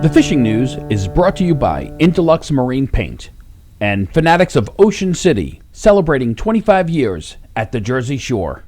The fishing news is brought to you by Interlux Marine Paint and fanatics of Ocean City, celebrating 25 years at the Jersey Shore.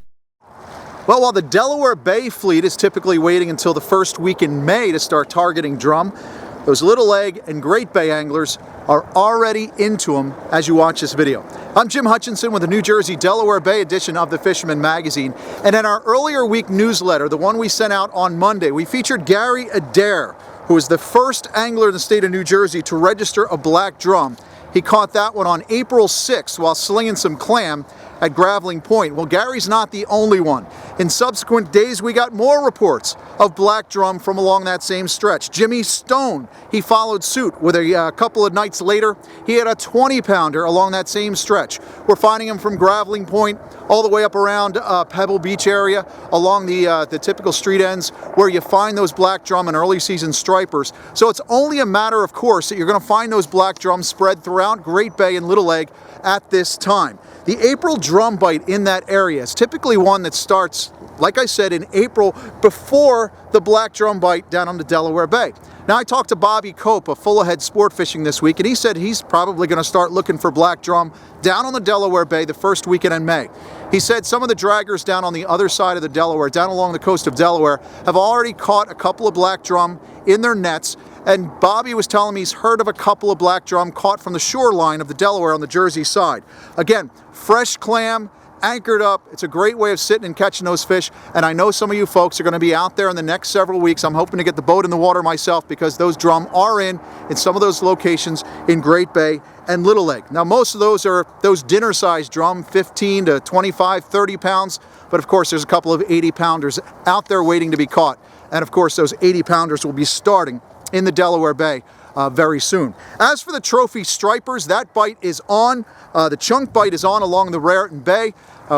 Well, while the Delaware Bay fleet is typically waiting until the first week in May to start targeting drum, those Little Egg and Great Bay anglers are already into them as you watch this video. I'm Jim Hutchinson with the New Jersey Delaware Bay edition of the Fisherman magazine. And in our earlier week newsletter, the one we sent out on Monday, we featured Gary Adair, who was the first angler in the state of New Jersey to register a black drum. He caught that one on April 6th while slinging some clam at Graveling Point. Well, Gary's not the only one. In subsequent days, we got more reports of black drum from along that same stretch. Jimmy Stone, he followed suit with a couple of nights later. He had a 20-pounder along that same stretch. We're finding him from Graveling Point all the way up around Pebble Beach area, along the typical street ends where you find those black drum and early season stripers. So it's only a matter of course that you're going to find those black drums spread throughout Great Bay and Little Egg at this time. The April drum bite in that area is typically one that starts, like I said, in April before the black drum bite down on the Delaware Bay. Now, I talked to Bobby Cope of Full Ahead Sport Fishing this week, and he said he's probably going to start looking for black drum down on the Delaware Bay the first weekend in May. He said some of the draggers down on the other side of the Delaware, down along the coast of Delaware, have already caught a couple of black drum in their nets. And Bobby was telling me he's heard of a couple of black drum caught from the shoreline of the Delaware on the Jersey side. Again, fresh clam, anchored up. It's a great way of sitting and catching those fish. And I know some of you folks are going to be out there in the next several weeks. I'm hoping to get the boat in the water myself because those drum are in some of those locations in Great Bay and Little Egg. Now, most of those are those dinner-sized drum, 15 to 25, 30 pounds. But of course, there's a couple of 80-pounders out there waiting to be caught. And of course, those 80-pounders will be starting in the Delaware Bay very soon. As for the trophy stripers, that bite is on. The chunk bite is on along the Raritan Bay.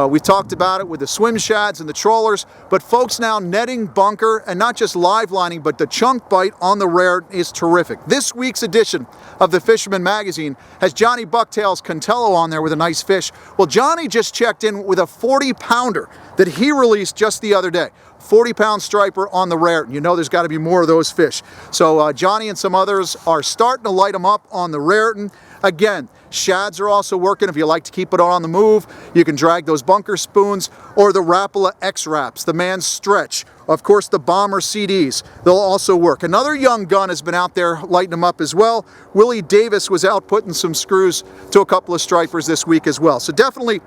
We talked about it with the swim shads and the trawlers, but folks now netting bunker and not just live lining, but the chunk bite on the Raritan is terrific. This week's edition of the Fisherman magazine has Johnny Bucktails Contello on there with a nice fish. Well, Johnny just checked in with a 40-pounder that he released just the other day. 40-pound striper on the Raritan. You know there's got to be more of those fish. So Johnny and some others are starting to light them up on the Raritan. Again, shads are also working. If you like to keep it on the move, you can drag those bunker spoons or the Rapala X-Wraps, the Man Stretch. Of course, the Bomber CDs, they'll also work. Another young gun has been out there lighting them up as well. Willie Davis was out putting some screws to a couple of stripers this week as well. So definitely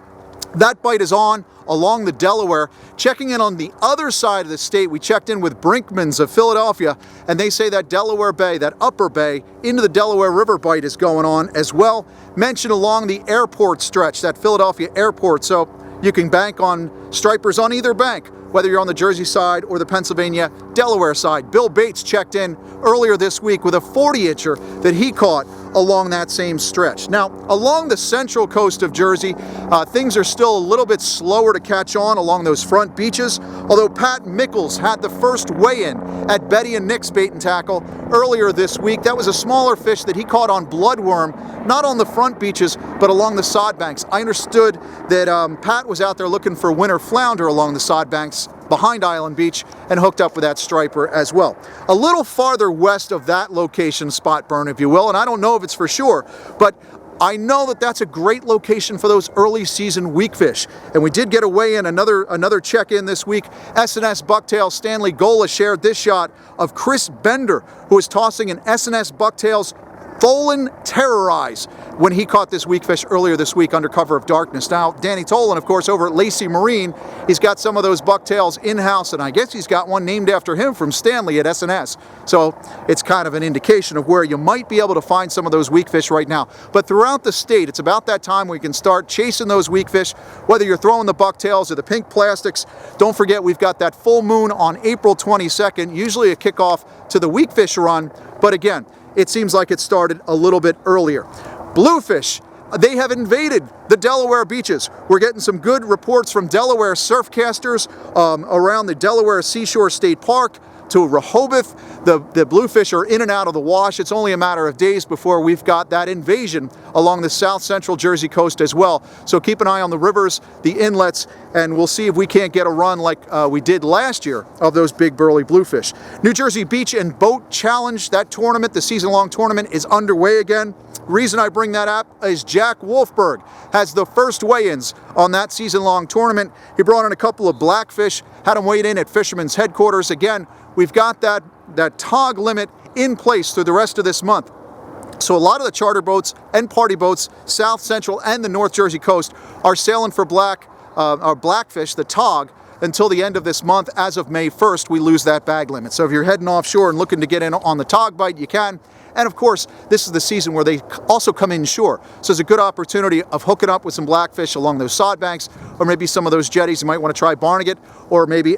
that bite is on along the Delaware. Checking in on the other side of the state, we checked in with Brinkman's of Philadelphia, and they say that Delaware Bay, that upper bay, into the Delaware River bite is going on as well. Mentioned along the airport stretch, that Philadelphia airport, so you can bank on stripers on either bank, whether you're on the Jersey side or the Pennsylvania, Delaware side. Bill Bates checked in earlier this week with a 40-incher that he caught along that same stretch. Now, along the central coast of Jersey, things are still a little bit slower to catch on along those front beaches, although Pat Mickles had the first weigh-in at Betty and Nick's Bait and Tackle earlier this week. That was a smaller fish that he caught on bloodworm, not on the front beaches, but along the sod banks. I understood that Pat was out there looking for winter flounder along the sod banks behind Island Beach and hooked up with that striper as well. A little farther west of that location, spot burn, if you will, and I don't know if it's for sure, but I know that that's a great location for those early season weakfish. And we did get a weigh-in, another check-in this week. S&S Bucktail Stanley Gola shared this shot of Chris Bender, who was tossing an S&S Bucktails Tholen Terrorize when he caught this weakfish earlier this week under cover of darkness. Now, Danny Tholen, of course, over at Lacey Marine, he's got some of those bucktails in-house, and I guess he's got one named after him from Stanley at S&S. So it's kind of an indication of where you might be able to find some of those weakfish right now. But throughout the state, it's about that time we can start chasing those weakfish, whether you're throwing the bucktails or the pink plastics. Don't forget, we've got that full moon on April 22nd, usually a kickoff to the weakfish run. But again, it seems like it started a little bit earlier. Bluefish, they have invaded the Delaware beaches. We're getting some good reports from Delaware surfcasters around the Delaware Seashore State Park, to Rehoboth. The Bluefish are in and out of the wash. It's only a matter of days before we've got that invasion along the south central Jersey coast as well. So keep an eye on the rivers, the inlets, and we'll see if we can't get a run like we did last year of those big burly bluefish. New Jersey Beach and Boat Challenge, that tournament, the season-long tournament, is underway again. Reason I bring that up is Jack Wolfberg has the first weigh-ins on that season-long tournament. He brought in a couple of blackfish, had them weighed in at Fisherman's headquarters. Again, we've got that tog limit in place through the rest of this month. So a lot of the charter boats and party boats, South Central and the North Jersey coast, are sailing for blackfish, the tog, until the end of this month. As of May 1st, we lose that bag limit. So if you're heading offshore and looking to get in on the tog bite, you can. And of course, this is the season where they also come inshore. So it's a good opportunity of hooking up with some blackfish along those sod banks, or maybe some of those jetties. You might want to try Barnegat, or maybe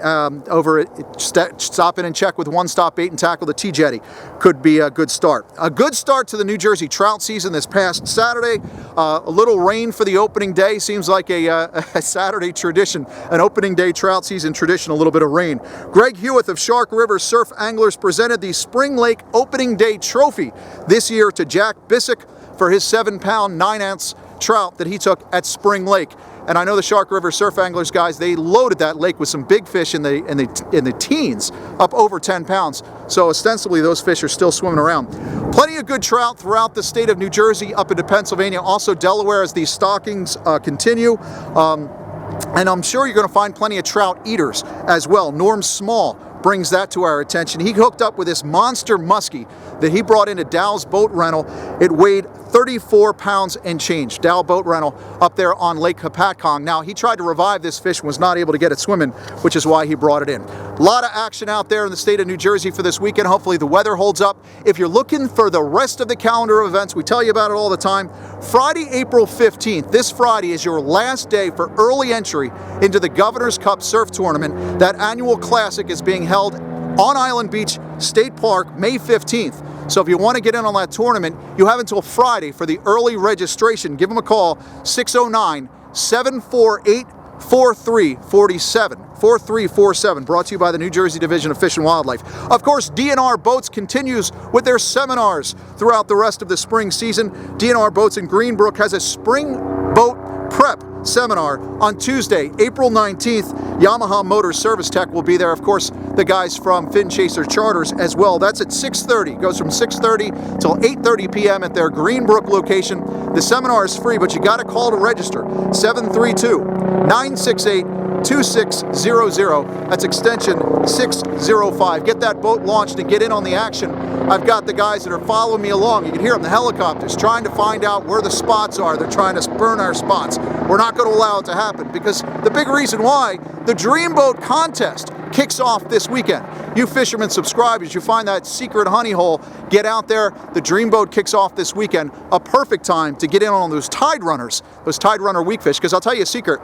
stop in and check with One Stop Bait and Tackle, the T-Jetty. Could be a good start. A good start to the New Jersey trout season this past Saturday. A little rain for the opening day. Seems like a Saturday tradition, an opening day trout season tradition, a little bit of rain. Greg Hewitt of Shark River Surf Anglers presented the Spring Lake Opening Day Trophy this year to Jack Bissick for his 7-pound 9-ounce trout that he took at Spring Lake. And I know the Shark River Surf Anglers guys, they loaded that lake with some big fish in the teens, up over 10 pounds. So ostensibly those fish are still swimming around. Plenty of good trout throughout the state of New Jersey, up into Pennsylvania, also Delaware as these stockings continue. And I'm sure you're going to find plenty of trout eaters as well. Norm Small brings that to our attention. He hooked up with this monster muskie that he brought into Dow's Boat Rental. It weighed 34 pounds and change. Dow Boat Rental up there on Lake Hopatcong. Now, he tried to revive this fish and was not able to get it swimming, which is why he brought it in. A lot of action out there in the state of New Jersey for this weekend. Hopefully the weather holds up. If you're looking for the rest of the calendar of events, we tell you about it all the time. Friday, April 15th, this Friday is your last day for early entry into the Governor's Cup Surf Tournament. That annual classic is being held on Island Beach State Park, May 15th. So if you want to get in on that tournament, you have until Friday for the early registration. Give them a call, 609-748-4347. Brought to you by the New Jersey Division of Fish and Wildlife. Of course, DNR Boats continues with their seminars throughout the rest of the spring season. DNR Boats in Greenbrook has a spring boat prep seminar on Tuesday, April 19th. Yamaha Motor Service Tech will be there. Of course, the guys from Fin Chaser Charters as well. That's at 6:30. Goes from 6:30 till 8:30 p.m. at their Greenbrook location. The seminar is free, but you got to call to register. 732-968-2600. That's extension 605. Get that boat launched and get in on the action. I've got the guys that are following me along. You can hear them, the helicopters, trying to find out where the spots are. They're trying to burn our spots. We're not going to allow it to happen, because the big reason why, the Dreamboat Contest kicks off this weekend. You Fisherman subscribers, you find that secret honey hole, get out there. The Dreamboat kicks off this weekend. A perfect time to get in on those tide runners, those tide runner weakfish, because I'll tell you a secret.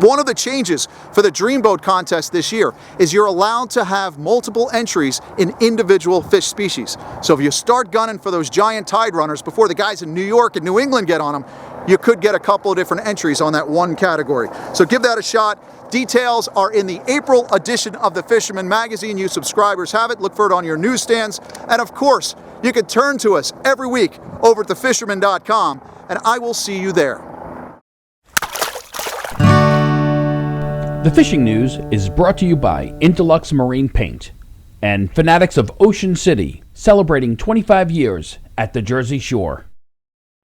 One of the changes for the Dreamboat Contest this year is you're allowed to have multiple entries in individual fish species. So if you start gunning for those giant tide runners before the guys in New York and New England get on them, you could get a couple of different entries on that one category. So give that a shot. Details are in the April edition of the Fisherman magazine. You subscribers have it. Look for it on your newsstands. And of course, you can turn to us every week over at thefisherman.com, and I will see you there. The fishing news is brought to you by Interlux Marine Paint and Fanatics of Ocean City, celebrating 25 years at the Jersey Shore.